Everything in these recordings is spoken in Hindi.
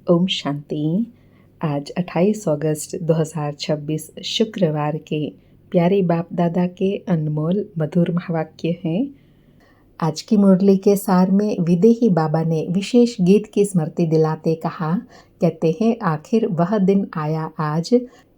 ओम शांति। आज 28 अगस्त 2026 शुक्रवार के प्यारे बाप दादा के अनमोल मधुर महावाक्य हैं। आज की मुरली के सार में विदेही बाबा ने विशेष गीत की स्मृति दिलाते कहा, कहते हैं, आखिर वह दिन आया आज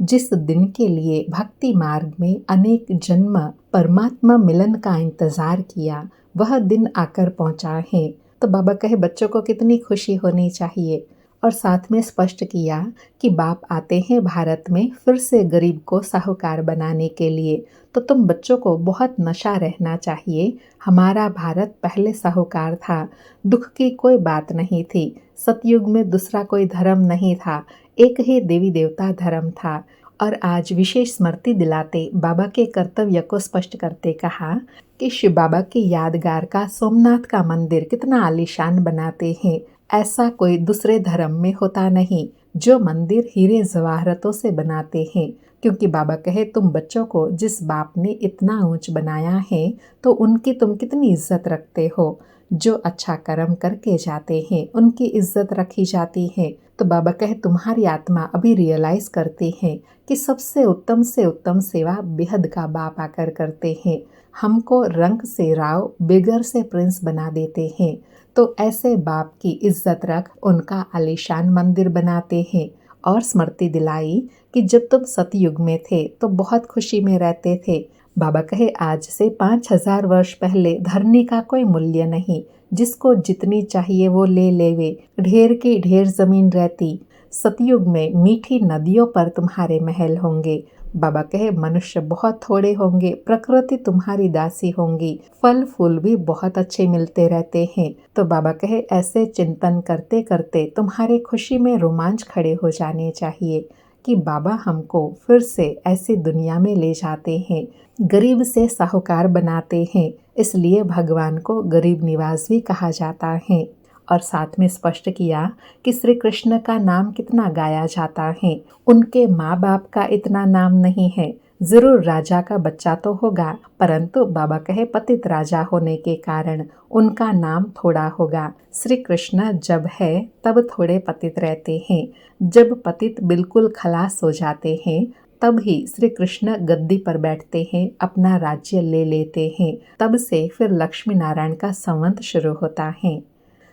जिस दिन के लिए भक्ति मार्ग में अनेक जन्म परमात्मा मिलन का इंतजार किया, वह दिन आकर पहुंचा है। तो बाबा कहे बच्चों को कितनी खुशी होनी चाहिए। और साथ में स्पष्ट किया कि बाप आते हैं भारत में फिर से गरीब को साहूकार बनाने के लिए। तो तुम बच्चों को बहुत नशा रहना चाहिए। हमारा भारत पहले साहूकार था, दुख की कोई बात नहीं थी। सतयुग में दूसरा कोई धर्म नहीं था, एक ही देवी देवता धर्म था। और आज विशेष स्मृति दिलाते बाबा के कर्तव्य को स्पष्ट करते कहा कि शिव बाबा की यादगार का सोमनाथ का मंदिर कितना आलीशान बनाते हैं। ऐसा कोई दूसरे धर्म में होता नहीं जो मंदिर हीरे जवाहरतों से बनाते हैं। क्योंकि बाबा कहे तुम बच्चों को जिस बाप ने इतना ऊंच बनाया है तो उनकी तुम कितनी इज्जत रखते हो। जो अच्छा कर्म करके जाते हैं उनकी इज्जत रखी जाती है। तो बाबा कहे तुम्हारी आत्मा अभी रियलाइज करती है कि सबसे उत्तम से उत्तम सेवा बेहद का बाप आकर करते हैं। हमको रंग से राव, बेगर से प्रिंस बना देते हैं। तो ऐसे बाप की इज्जत रख, उनका आलीशान मंदिर बनाते हैं। और स्मृति दिलाई कि जब तुम सतयुग में थे तो बहुत खुशी में रहते थे। बाबा कहे आज से 5000 वर्ष पहले धरनी का कोई मूल्य नहीं, जिसको जितनी चाहिए वो ले लेवे, ढेर की ढेर जमीन रहती। सतयुग में मीठी नदियों पर तुम्हारे महल होंगे। बाबा कहे मनुष्य बहुत थोड़े होंगे, प्रकृति तुम्हारी दासी होंगी, फल फूल भी बहुत अच्छे मिलते रहते हैं। तो बाबा कहे ऐसे चिंतन करते करते तुम्हारे खुशी में रोमांच खड़े हो जाने चाहिए कि बाबा हमको फिर से ऐसी दुनिया में ले जाते हैं, गरीब से साहूकार बनाते हैं। इसलिए भगवान को गरीब निवाज भी कहा जाता है। और साथ में स्पष्ट किया कि श्री कृष्ण का नाम कितना गाया जाता है, उनके माँ बाप का इतना नाम नहीं है। जरूर राजा का बच्चा तो होगा, परंतु बाबा कहे पतित राजा होने के कारण उनका नाम थोड़ा होगा। श्री कृष्ण जब है तब थोड़े पतित रहते हैं। जब पतित बिल्कुल खलास हो जाते हैं तब ही श्री कृष्ण गद्दी पर बैठते हैं, अपना राज्य ले लेते हैं। तब से फिर लक्ष्मी नारायण का संवत शुरू होता है।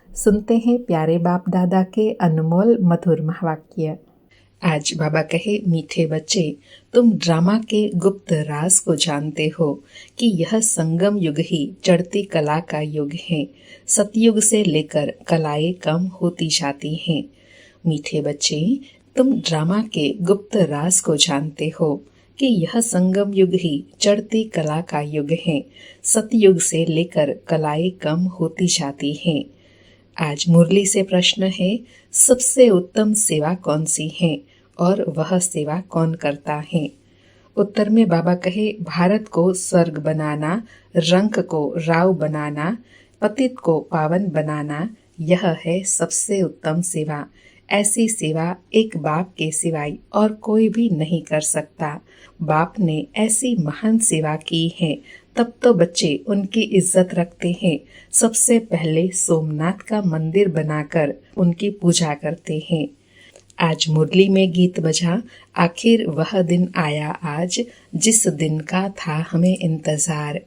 सुनते हैं प्यारे बाप दादा के अनमोल मधुर महावाक्य। आज बाबा कहे मीठे बच्चे, तुम ड्रामा के गुप्त राज को जानते हो कि यह संगम युग ही चढ़ती कला का युग है। सतयुग से लेकर कलाएं कम होती जाती हैं। मीठे बच्चे, तुम ड्रामा के गुप्त राज को जानते हो कि यह संगम युग ही चढ़ती कला का युग है। सतयुग से लेकर कलाएं कम होती जाती हैं। आज मुरली से प्रश्न है, सबसे उत्तम सेवा कौन सी है और वह सेवा कौन करता है? उत्तर में बाबा कहे भारत को स्वर्ग बनाना, रंक को राव बनाना, पतित को पावन बनाना, यह है सबसे उत्तम सेवा। ऐसी सेवा एक बाप के सिवाय और कोई भी नहीं कर सकता। बाप ने ऐसी महान सेवा की है, तब तो बच्चे उनकी इज्जत रखते हैं। सबसे पहले सोमनाथ का मंदिर बनाकर उनकी पूजा करते हैं। आज मुरली में गीत बजा, आखिर वह दिन आया आज जिस दिन का था हमें इंतजार।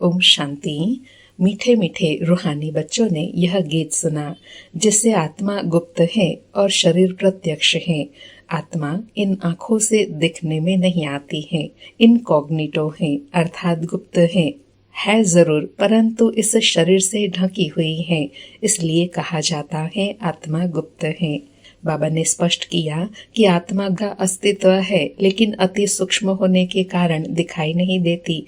ओम शांति। मीठे मीठे रूहानी बच्चों ने यह गीत सुना, जिससे आत्मा गुप्त है और शरीर प्रत्यक्ष है। आत्मा इन आँखों से दिखने में नहीं आती है, इनकॉग्निटो है, अर्थात गुप्त है जरूर, परंतु इस शरीर से ढकी हुई है। इसलिए कहा जाता है आत्मा गुप्त है। बाबा ने स्पष्ट किया कि आत्मा का अस्तित्व है, लेकिन अति सूक्ष्म होने के कारण दिखाई नहीं देती।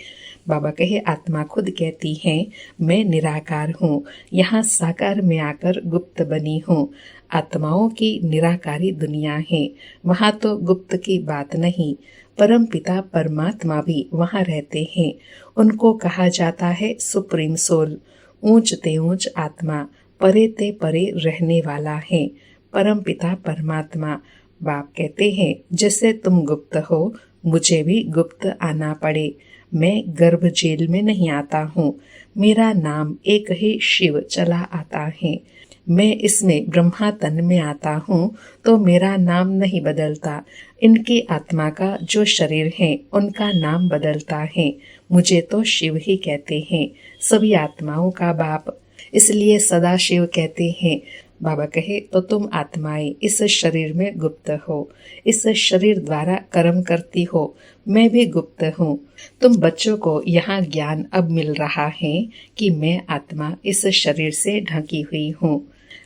बाबा कहे आत्मा खुद कहती है, मैं निराकार हूँ, यहाँ साकार में आकर गुप्त बनी हूँ। आत्माओं की निराकारी दुनिया है, वहाँ तो गुप्त की बात नहीं। परम पिता परमात्मा भी वहाँ रहते हैं। उनको कहा जाता है सुप्रीम सोल, ऊंच ते ऊंच आत्मा, परे ते परे रहने वाला है। परम पिता परमात्मा। बाप कहते हैं जैसे तुम गुप्त हो, मुझे भी गुप्त आना पड़े। मैं गर्भ जेल में नहीं आता हूँ, मेरा नाम एक ही शिव चला आता है। मैं इसमें ब्रह्मा तन में आता हूँ तो मेरा नाम नहीं बदलता। इनकी आत्मा का जो शरीर है उनका नाम बदलता है। मुझे तो शिव ही कहते हैं, सभी आत्माओं का बाप, इसलिए सदा शिव कहते हैं। बाबा कहे तो तुम आत्माएं इस शरीर में गुप्त हो, इस शरीर द्वारा कर्म करती हो। मैं भी गुप्त हूँ। तुम बच्चों को यहाँ ज्ञान अब मिल रहा है कि मैं आत्मा इस शरीर से ढकी हुई हूँ।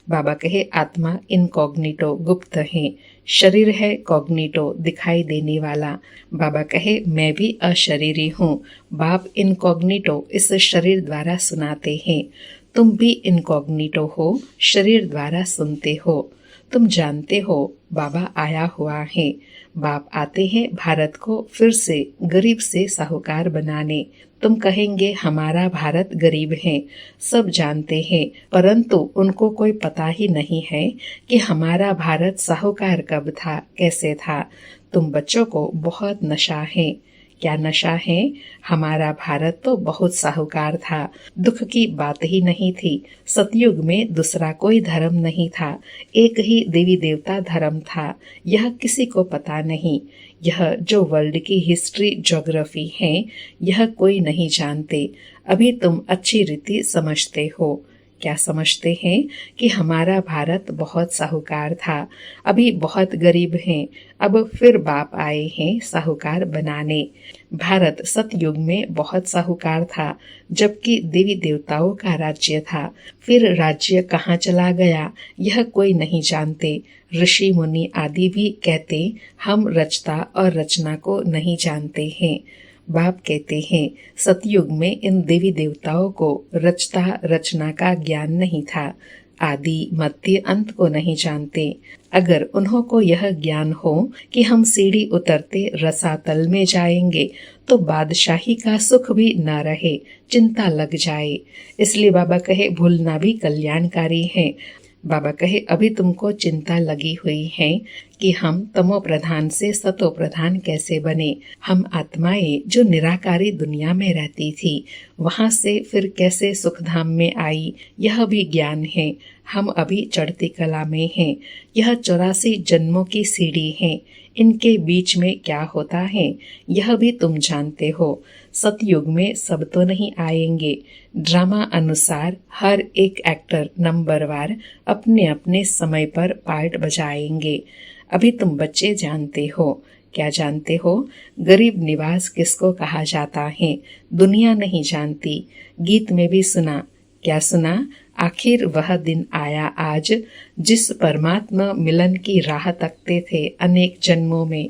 बाबा कहे आत्मा इनकॉग्निटो गुप्त है, शरीर है कॉग्निटो दिखाई देने वाला। बाबा कहे मैं भी अशरीरी हूँ। बाप इनकॉग्निटो इस शरीर द्वारा सुनाते हैं। तुम भी इनकॉग्निटो हो, शरीर द्वारा सुनते हो। तुम जानते हो बाबा आया हुआ है। बाप आते हैं भारत को फिर से गरीब से साहूकार बनाने। तुम कहेंगे हमारा भारत गरीब है, सब जानते हैं, परंतु उनको कोई पता ही नहीं है कि हमारा भारत साहूकार कब था, कैसे था। तुम बच्चों को बहुत नशा है। क्या नशा है? हमारा भारत तो बहुत साहूकार था, दुख की बात ही नहीं थी। सतयुग में दूसरा कोई धर्म नहीं था, एक ही देवी देवता धर्म था। यह किसी को पता नहीं। यह जो वर्ल्ड की हिस्ट्री ज्योग्राफी है, यह कोई नहीं जानते। अभी तुम अच्छी रीति समझते हो। क्या समझते हैं? कि हमारा भारत बहुत साहूकार था, अभी बहुत गरीब है। अब फिर बाप आए हैं साहूकार बनाने। भारत सतयुग में बहुत साहूकार था, जबकि देवी देवताओं का राज्य था। फिर राज्य कहाँ चला गया, यह कोई नहीं जानते। ऋषि मुनि आदि भी कहते हम रचता और रचना को नहीं जानते हैं। बाप कहते हैं सतयुग में इन देवी देवताओं को रचता रचना का ज्ञान नहीं था, आदि मध्य अंत को नहीं जानते। अगर उन्हों को यह ज्ञान हो कि हम सीढ़ी उतरते रसातल में जाएंगे तो बादशाही का सुख भी न रहे, चिंता लग जाए। इसलिए बाबा कहे भूलना भी कल्याणकारी है। बाबा कहे अभी तुमको चिंता लगी हुई है कि हम तमो प्रधान से सतो प्रधान कैसे बने। हम आत्माएं जो निराकारी दुनिया में रहती थी, वहां से फिर कैसे सुखधाम में आई, यह भी ज्ञान है। हम अभी चढ़ती कला में हैं। यह 84 जन्मों की सीढ़ी है। इनके बीच में क्या होता है, यह भी तुम जानते हो। सतयुग में सब तो नहीं आएंगे। ड्रामा अनुसार हर एक एक्टर नंबरवार अपने अपने समय पर पार्ट बजाएंगे। अभी तुम बच्चे जानते हो। क्या जानते हो? गरीब निवास किसको कहा जाता है, दुनिया नहीं जानती। गीत में भी सुना। क्या सुना? आखिर वह दिन आया आज, जिस परमात्मा मिलन की राह तकते थे अनेक जन्मों में।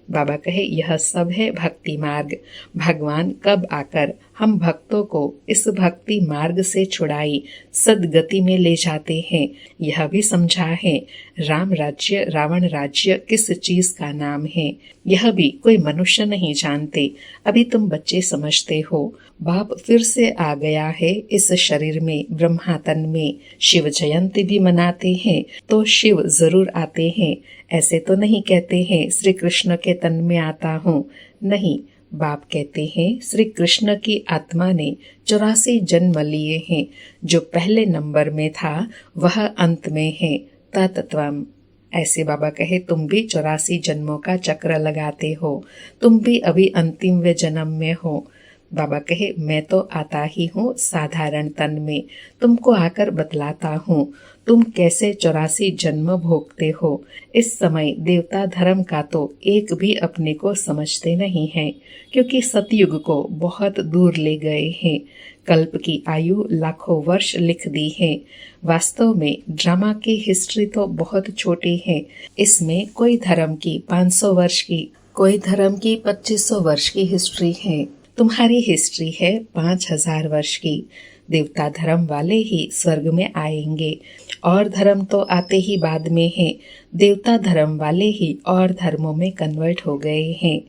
बाबा कहे यह सब है भक्ति मार्ग। भगवान कब आकर हम भक्तों को इस भक्ति मार्ग से छुड़ाई सदगति में ले जाते हैं, यह भी समझा है। राम राज्य रावण राज्य किस चीज का नाम है, यह भी कोई मनुष्य नहीं जानते। अभी तुम बच्चे समझते हो। बाप फिर से आ गया है इस शरीर में, ब्रह्मा तन में। शिव जयंती भी मनाते हैं तो शिव जरूर आते हैं। ऐसे तो नहीं कहते हैं श्री कृष्ण के तन में आता हूँ, नहीं। बाप कहते हैं श्री कृष्ण की आत्मा ने 84 जन्म लिए हैं। जो पहले नंबर में था वह अंत में है, तत्त्वम। ऐसे बाबा कहे तुम भी 84 जन्मों का चक्र लगाते हो, तुम भी अभी अंतिमवें जन्म में हो। बाबा कहे मैं तो आता ही हूँ साधारण तन में, तुमको आकर बतलाता हूँ तुम कैसे 84 जन्म भोगते हो। इस समय देवता धर्म का तो एक भी अपने को समझते नहीं है, क्योंकि सतयुग को बहुत दूर ले गए हैं। कल्प की आयु लाखों वर्ष लिख दी है। वास्तव में ड्रामा की हिस्ट्री तो बहुत छोटी है। इसमें कोई धर्म की 500 वर्ष की, कोई धर्म की 2500 वर्ष की हिस्ट्री है। तुम्हारी हिस्ट्री है 5000 वर्ष की। देवता धर्म वाले ही स्वर्ग में आएंगे, और धर्म तो आते ही बाद में है। देवता धर्म वाले ही और धर्मों में कन्वर्ट हो गए हैं।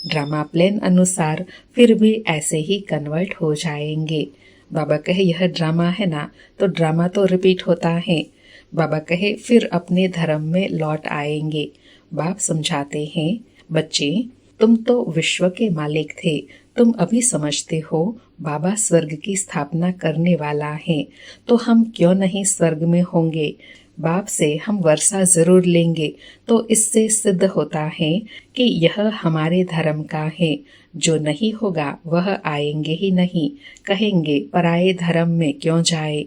ड्रामा प्लान अनुसार फिर भी ऐसे ही कन्वर्ट हो जाएंगे। बाबा कहे यह ड्रामा है ना, तो ड्रामा तो रिपीट होता है। बाबा कहे फिर अपने धर्म में लौट आएंगे। बाप समझाते हैं बच्चे तुम तो विश्व के मालिक थे, तुम अभी समझते हो बाबा स्वर्ग की स्थापना करने वाला है, तो हम क्यों नहीं स्वर्ग में होंगे। बाप से हम वर्षा जरूर लेंगे, तो इससे सिद्ध होता है कि यह हमारे धर्म का है। जो नहीं होगा वह आएंगे ही नहीं, कहेंगे पराये धर्म में क्यों जाए।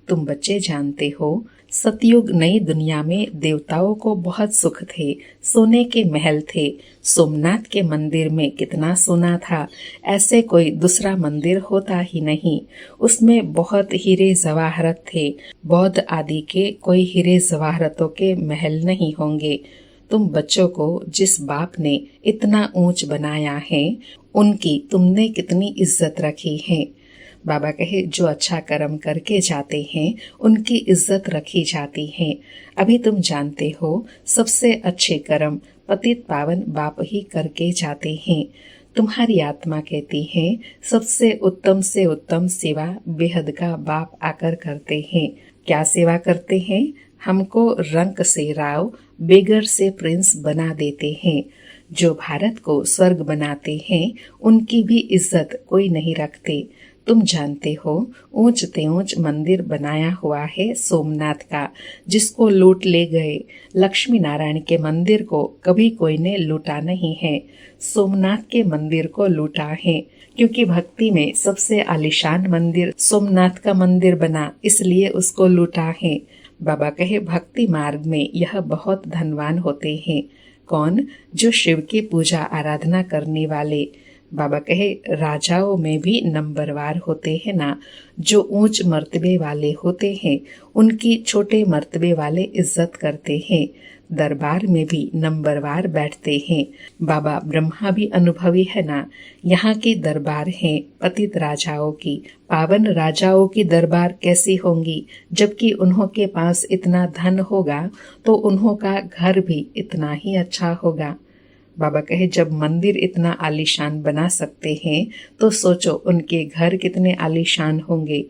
तुम बच्चे जानते हो, सतयुग नई दुनिया में देवताओं को बहुत सुख थे, सोने के महल थे। सोमनाथ के मंदिर में कितना सोना था, ऐसे कोई दूसरा मंदिर होता ही नहीं। उसमें बहुत हीरे जवाहरत थे। बौद्ध आदि के कोई हीरे जवाहरतों के महल नहीं होंगे। तुम बच्चों को जिस बाप ने इतना ऊंच बनाया है, उनकी तुमने कितनी इज्जत रखी है। बाबा कहे, जो अच्छा कर्म करके जाते हैं उनकी इज्जत रखी जाती है। अभी तुम जानते हो, सबसे अच्छे कर्म पतित पावन बाप ही करके जाते हैं। तुम्हारी आत्मा कहती है, सबसे उत्तम से उत्तम सेवा बेहद का बाप आकर करते हैं। क्या सेवा करते हैं? हमको रंक से राव, बेगर से प्रिंस बना देते हैं। जो भारत को स्वर्ग बनाते हैं, उनकी भी इज्जत कोई नहीं रखते। तुम जानते हो, ऊंच ते ऊंच मंदिर बनाया हुआ है सोमनाथ का, जिसको लूट ले गए। लक्ष्मी नारायण के मंदिर को कभी कोई ने लूटा नहीं है, सोमनाथ के मंदिर को लूटा है। क्योंकि भक्ति में सबसे आलीशान मंदिर सोमनाथ का मंदिर बना, इसलिए उसको लूटा है। बाबा कहे, भक्ति मार्ग में यह बहुत धनवान होते हैं। कौन? जो शिव की पूजा आराधना करने वाले। बाबा कहे, राजाओं में भी नंबरवार होते हैं ना। जो ऊंच मर्तबे वाले होते हैं, उनकी छोटे मर्तबे वाले इज्जत करते हैं। दरबार में भी नंबरवार बैठते हैं। बाबा ब्रह्मा भी अनुभवी है ना। यहाँ की दरबार है पतित राजाओं की, पावन राजाओं की दरबार कैसी होंगी। जबकि उन्हों के पास इतना धन होगा, तो उन्हों का घर भी इतना ही अच्छा होगा। बाबा कहे, जब मंदिर इतना आलीशान बना सकते हैं, तो सोचो उनके घर कितने आलीशान होंगे।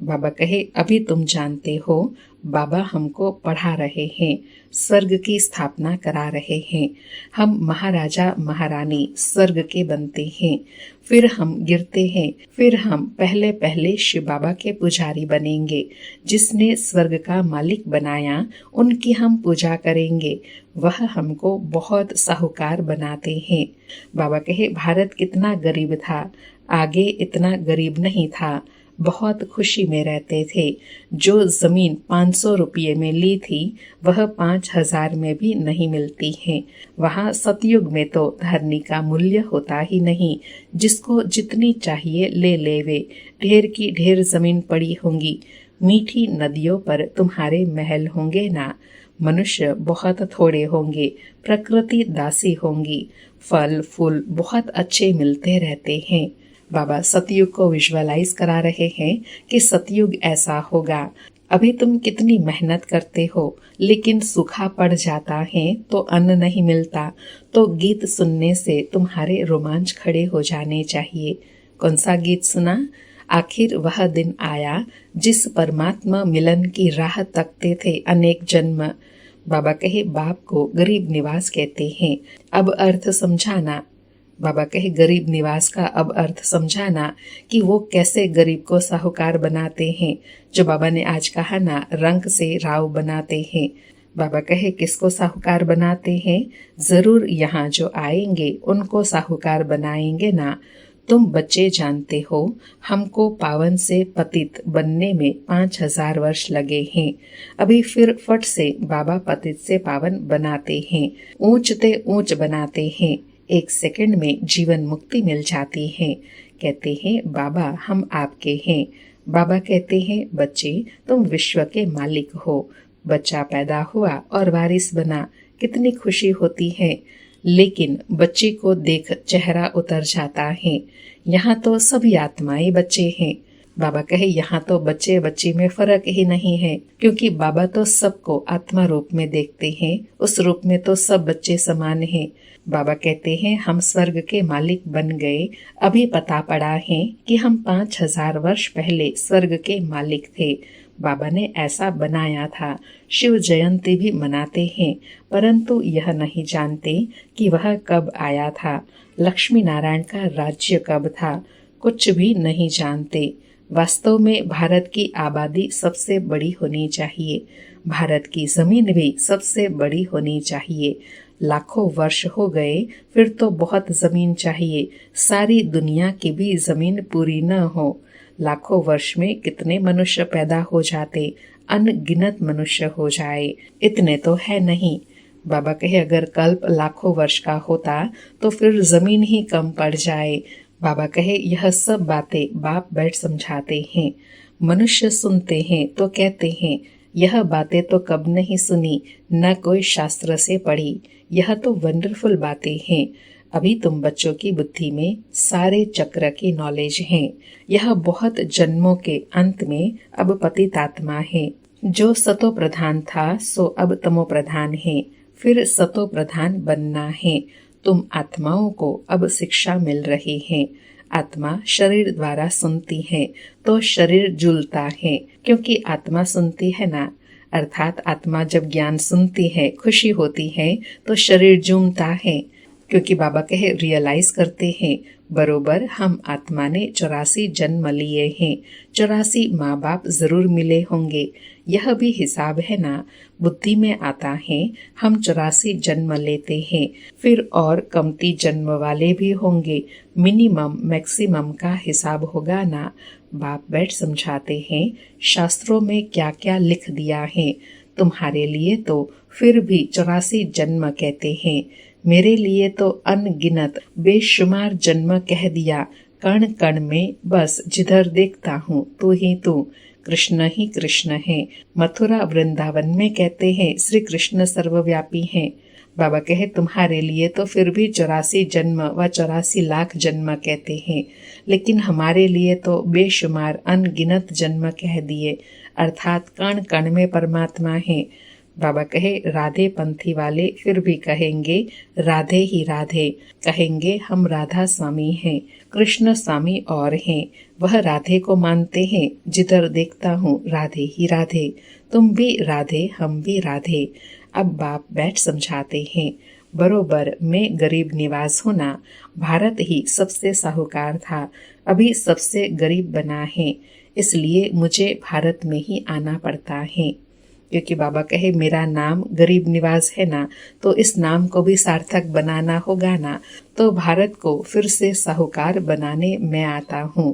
बाबा कहे, अभी तुम जानते हो, बाबा हमको पढ़ा रहे हैं, स्वर्ग की स्थापना करा रहे हैं। हम महाराजा महारानी स्वर्ग के बनते हैं, फिर हम गिरते हैं, फिर हम पहले पहले शिव बाबा के पुजारी बनेंगे। जिसने स्वर्ग का मालिक बनाया, उनकी हम पूजा करेंगे। वह हमको बहुत साहूकार बनाते हैं। बाबा कहे, भारत कितना गरीब था, आगे इतना गरीब नहीं था। बहुत खुशी में रहते थे। जो जमीन 500 रुपये में ली थी, वह 5000 में भी नहीं मिलती है। वहाँ सतयुग में तो धरनी का मूल्य होता ही नहीं। जिसको जितनी चाहिए ले लेवे। ढेर की ढेर जमीन पड़ी होंगी। मीठी नदियों पर तुम्हारे महल होंगे ना। मनुष्य बहुत थोड़े होंगे। प्रकृति दासी होंगी। फल फूल बहुत अच्छे मिलते रहते हैं। बाबा सतयुग को विजुअलाइज करा रहे हैं कि सतयुग ऐसा होगा। अभी तुम कितनी मेहनत करते हो, लेकिन सूखा पड़ जाता है तो अन्न नहीं मिलता। तो गीत सुनने से तुम्हारे रोमांच खड़े हो जाने चाहिए। कौन सा गीत सुना? आखिर वह दिन आया जिस परमात्मा मिलन की राह तकते थे अनेक जन्म। बाबा कहे, बाप को गरीब निवास कहते हैं, अब अर्थ समझाना। बाबा कहे, गरीब निवास का अब अर्थ समझाना कि वो कैसे गरीब को साहूकार बनाते हैं। जो बाबा ने आज कहा ना, रंक से राव बनाते हैं। बाबा कहे, किसको साहूकार बनाते हैं? जरूर यहाँ जो आएंगे उनको साहूकार बनाएंगे ना। तुम बच्चे जानते हो, हमको पावन से पतित बनने में 5000 वर्ष लगे हैं। अभी फिर फट से बाबा पतित से पावन बनाते हैं, ऊंचते ऊंच बनाते हैं। 1 सेकंड में जीवन मुक्ति मिल जाती है। कहते हैं, बाबा हम आपके हैं। बाबा कहते हैं, बच्चे तुम विश्व के मालिक हो। बच्चा पैदा हुआ और वारिस बना, कितनी खुशी होती है। लेकिन बच्चे को देख चेहरा उतर जाता है। यहाँ तो सभी आत्माएं बच्चे हैं। बाबा कहे, यहाँ तो बच्चे बच्ची में फर्क ही नहीं है, क्योंकि बाबा तो सबको आत्मा रूप में देखते हैं। उस रूप में तो सब बच्चे समान हैं। बाबा कहते हैं, हम स्वर्ग के मालिक बन गए। अभी पता पड़ा है कि हम 5000 वर्ष पहले स्वर्ग के मालिक थे। बाबा ने ऐसा बनाया था। शिव जयंती भी मनाते हैं, परंतु यह नहीं जानते कि वह कब आया था, लक्ष्मी नारायण का राज्य कब था, कुछ भी नहीं जानते। वास्तव में भारत की आबादी सबसे बड़ी होनी चाहिए, भारत की जमीन भी सबसे बड़ी होनी चाहिए। लाखों वर्ष हो गए, फिर तो बहुत जमीन चाहिए, सारी दुनिया की भी जमीन पूरी न हो। लाखों वर्ष में कितने मनुष्य पैदा हो जाते, अनगिनत मनुष्य हो जाए, इतने तो है नहीं। बाबा कहे अगर कल्प लाखों वर्ष का होता तो फिर जमीन ही कम पड़ जाए। बाबा कहे यह सब बातें बाप बैठ समझाते हैं। मनुष्य सुनते हैं तो कहते हैं यह बातें तो कब नहीं सुनी, न कोई शास्त्र से पढ़ी, यह तो वंडरफुल बातें हैं। अभी तुम बच्चों की बुद्धि में सारे चक्र की नॉलेज है। यह बहुत जन्मों के अंत में अब पतितात्मा है। जो सतो प्रधान था सो अब तमो प्रधान है, फिर सतो प्रधान बनना है। तुम आत्माओं को अब शिक्षा मिल रही है। आत्मा शरीर द्वारा सुनती है तो शरीर झूलता है, क्योंकि आत्मा सुनती है ना। अर्थात आत्मा जब ज्ञान सुनती है, खुशी होती है, तो शरीर झूमता है। क्योंकि बाबा कहे रियलाइज करते हैं बरोबर हम आत्मा ने 84 जन्म लिए हैं, 84 माँ बाप जरूर मिले होंगे। यह भी हिसाब है ना, बुद्धि में आता है हम 84 जन्म लेते हैं, फिर और कमती जन्म वाले भी होंगे, मिनिमम मैक्सिमम का हिसाब होगा ना। बाप बैठ समझाते हैं शास्त्रों में क्या क्या लिख दिया है। तुम्हारे लिए तो फिर भी 84 जन्म कहते हैं, मेरे लिए तो अनगिनत बेशुमार जन्म कह दिया। कण कण में बस जिधर देखता हूँ तू ही तू, कृष्ण ही कृष्ण है। मथुरा वृंदावन में कहते हैं श्री कृष्ण सर्वव्यापी हैं। बाबा कहे तुम्हारे लिए तो फिर भी 84 जन्म व 84 लाख जन्म कहते हैं, लेकिन हमारे लिए तो बेशुमार अनगिनत जन्म कह दिए, अर्थात कण कण में परमात्मा है। बाबा कहे राधे पंथी वाले फिर भी कहेंगे राधे ही राधे, कहेंगे हम राधा स्वामी हैं, कृष्ण स्वामी और हैं। वह राधे को मानते हैं, जिधर देखता हूँ राधे ही राधे, तुम भी राधे हम भी राधे। अब बाप बैठ समझाते हैं बरोबर मैं गरीब निवाज होना, भारत ही सबसे साहूकार था, अभी सबसे गरीब बना है, इसलिए मुझे भारत में ही आना पड़ता है। क्योंकि बाबा कहे मेरा नाम गरीब निवाज है ना, तो इस नाम को भी सार्थक बनाना होगा ना, तो भारत को फिर से साहूकार बनाने मैं आता हूँ।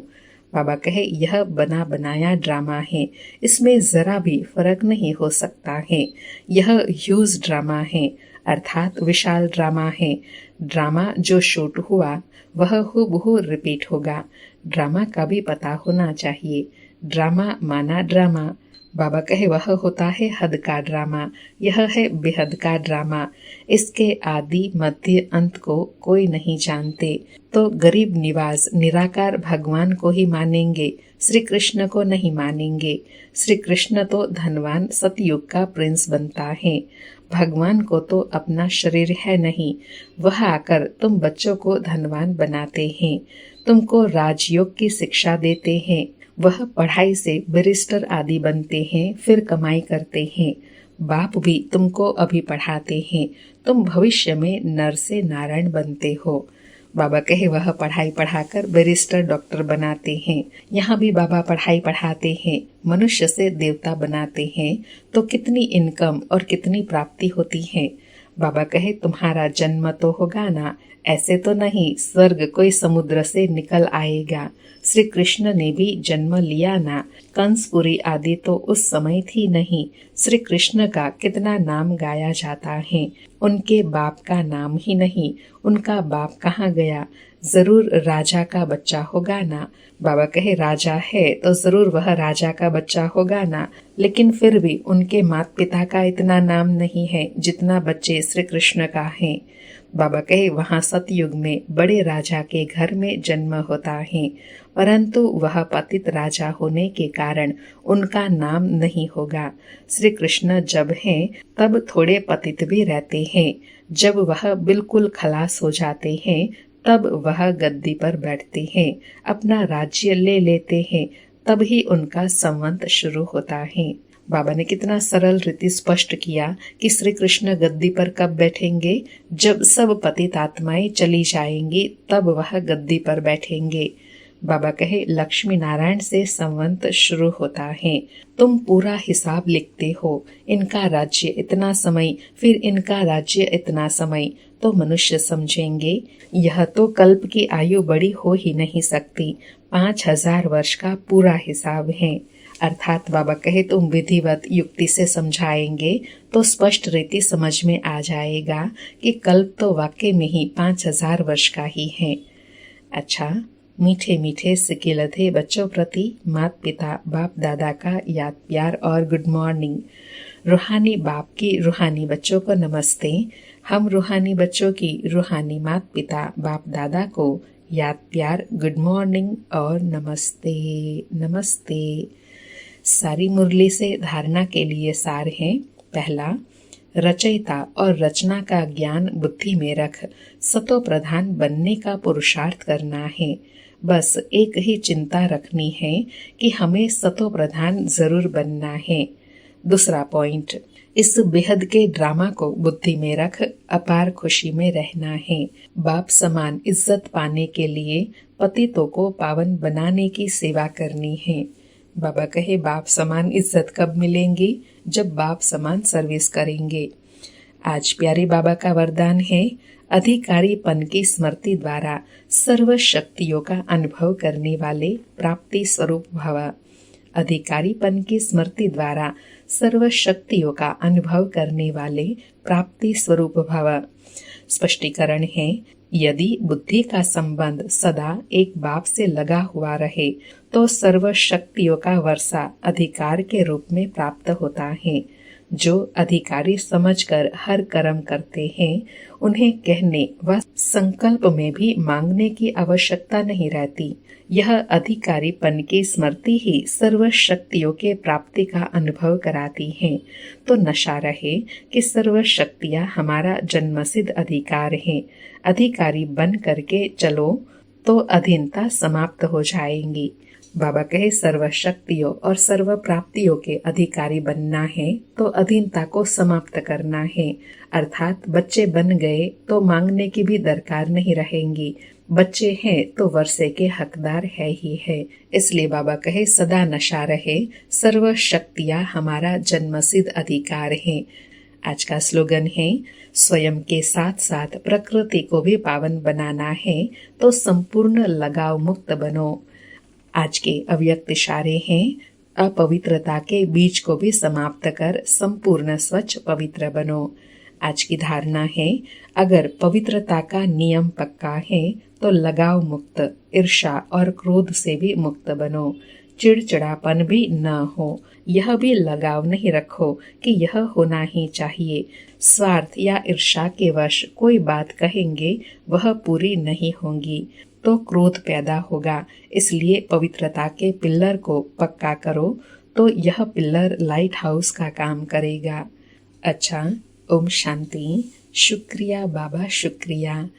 बाबा कहे यह बना बनाया ड्रामा है, इसमें जरा भी फर्क नहीं हो सकता है। यह ह्यूज ड्रामा है, अर्थात विशाल ड्रामा है। ड्रामा जो शूट हुआ वह हूबहू रिपीट होगा। ड्रामा का भी पता होना चाहिए, ड्रामा माना ड्रामा। बाबा कहे वह होता है हद का ड्रामा, यह है बेहद का ड्रामा। इसके आदि मध्य अंत को कोई नहीं जानते, तो गरीब निवाज निराकार भगवान को ही मानेंगे, श्री कृष्ण को नहीं मानेंगे। श्री कृष्ण तो धनवान सतयुग का प्रिंस बनता है, भगवान को तो अपना शरीर है नहीं। वह आकर तुम बच्चों को धनवान बनाते हैं, तुमको राजयोग की शिक्षा देते हैं। वह पढ़ाई से बैरिस्टर आदि बनते हैं, फिर कमाई करते हैं। बाप भी तुमको अभी पढ़ाते हैं, तुम भविष्य में नर से नारायण बनते हो। बाबा कहे वह पढ़ाई पढ़ाकर बैरिस्टर डॉक्टर बनाते हैं। यहाँ भी बाबा पढ़ाई पढ़ाते हैं, मनुष्य से देवता बनाते हैं, तो कितनी इनकम और कितनी प्राप्ति होती है। बाबा कहे तुम्हारा जन्म तो होगा ना, ऐसे तो नहीं स्वर्ग कोई समुद्र से निकल आएगा। श्री कृष्ण ने भी जन्म लिया ना, कंसपुरी आदि तो उस समय थी नहीं। श्री कृष्ण का कितना नाम गाया जाता है, उनके बाप का नाम ही नहीं, उनका बाप कहाँ गया। जरूर राजा का बच्चा होगा ना। बाबा कहे राजा है तो जरूर वह राजा का बच्चा होगा ना, लेकिन फिर भी उनके माता पिता का इतना नाम नहीं है जितना बच्चे श्री कृष्ण का है। बाबा कहे वहाँ सतयुग में बड़े राजा के घर में जन्म होता है, परंतु वह पतित राजा होने के कारण उनका नाम नहीं होगा। श्री कृष्ण जब हैं तब थोड़े पतित भी रहते हैं, जब वह बिल्कुल खलास हो जाते हैं तब वह गद्दी पर बैठते हैं, अपना राज्य ले लेते हैं, तब ही उनका संवत शुरू होता है। बाबा ने कितना सरल रीति स्पष्ट किया कि श्री कृष्ण गद्दी पर कब बैठेंगे, जब सब पतित आत्माएं चली जाएंगी तब वह गद्दी पर बैठेंगे। बाबा कहे लक्ष्मी नारायण से संवत शुरू होता है। तुम पूरा हिसाब लिखते हो, इनका राज्य इतना समय, फिर इनका राज्य इतना समय, तो मनुष्य समझेंगे यह तो कल्प की आयु बड़ी हो ही नहीं सकती, 5000 वर्ष का पूरा हिसाब है। अर्थात बाबा कहे तुम विधिवत युक्ति से समझाएंगे तो स्पष्ट रीति समझ में आ जाएगा कि कल्प तो वाकई में ही 5000 वर्ष का ही है। अच्छा, मीठे मीठे सिकिलधे बच्चों प्रति माता पिता बाप दादा का याद प्यार और गुड मॉर्निंग। रूहानी बाप की रूहानी बच्चों को नमस्ते। हम रूहानी बच्चों की रूहानी माता पिता बाप दादा को याद प्यार गुड मॉर्निंग और नमस्ते नमस्ते। सारी मुरली से धारणा के लिए सार है। पहला, रचयिता और रचना का ज्ञान बुद्धि में रख सतो प्रधान बनने का पुरुषार्थ करना है। बस एक ही चिंता रखनी है कि हमें सतो प्रधान जरूर बनना है। दूसरा पॉइंट, इस बेहद के ड्रामा को बुद्धि में रख अपार खुशी में रहना है। बाप समान इज्जत पाने के लिए पतितों को पावन बनाने की सेवा करनी है। बाबा कहे बाप समान इज्जत कब मिलेंगी, जब बाप समान सर्विस करेंगे। आज प्यारे बाबा का वरदान है, अधिकारीपन की स्मृति द्वारा सर्व शक्तियों का अनुभव करने वाले प्राप्ति स्वरूप भव। अधिकारीपन की स्मृति द्वारा सर्व शक्तियों का अनुभव करने वाले प्राप्ति स्वरूप भव। स्पष्टीकरण है, यदि बुद्धि का संबंध सदा एक बाप से लगा हुआ रहे तो सर्व शक्तियों का वर्षा अधिकार के रूप में प्राप्त होता है। जो अधिकारी समझकर हर कर्म करते हैं, उन्हें कहने व संकल्प में भी मांगने की आवश्यकता नहीं रहती। यह अधिकारीपन की स्मृति ही सर्व शक्तियों के प्राप्ति का अनुभव कराती है। तो नशा रहे कि सर्व शक्तियाँ हमारा जन्मसिद्ध अधिकार है। अधिकारी बन करके चलो तो अधीनता समाप्त हो जाएंगी। बाबा कहे सर्व शक्तियों और सर्व प्राप्तियों के अधिकारी बनना है तो अधीनता को समाप्त करना है। अर्थात बच्चे बन गए तो मांगने की भी दरकार नहीं रहेंगी। बच्चे हैं तो वर्षे के हकदार है ही है। इसलिए बाबा कहे सदा नशा रहे, सर्व शक्तियाँ हमारा जन्मसिद्ध अधिकार है। आज का स्लोगन है, स्वयं के साथ साथ प्रकृति को भी पावन बनाना है तो संपूर्ण लगाव मुक्त बनो। आज के अव्यक्त इशारे हैं, अपवित्रता के बीज को भी समाप्त कर संपूर्ण स्वच्छ पवित्र बनो। आज की धारणा है, अगर पवित्रता का नियम पक्का है तो लगाव मुक्त, ईर्ष्या और क्रोध से भी मुक्त बनो। चिड़चिड़ापन भी न हो, यह भी लगाव नहीं रखो कि यह होना ही चाहिए। स्वार्थ या ईर्ष्या के वश कोई बात कहेंगे वह पूरी नहीं होगी तो क्रोध पैदा होगा। इसलिए पवित्रता के पिल्लर को पक्का करो तो यह पिल्लर लाइट हाउस का काम करेगा। अच्छा, ओम शांति। शुक्रिया बाबा, शुक्रिया।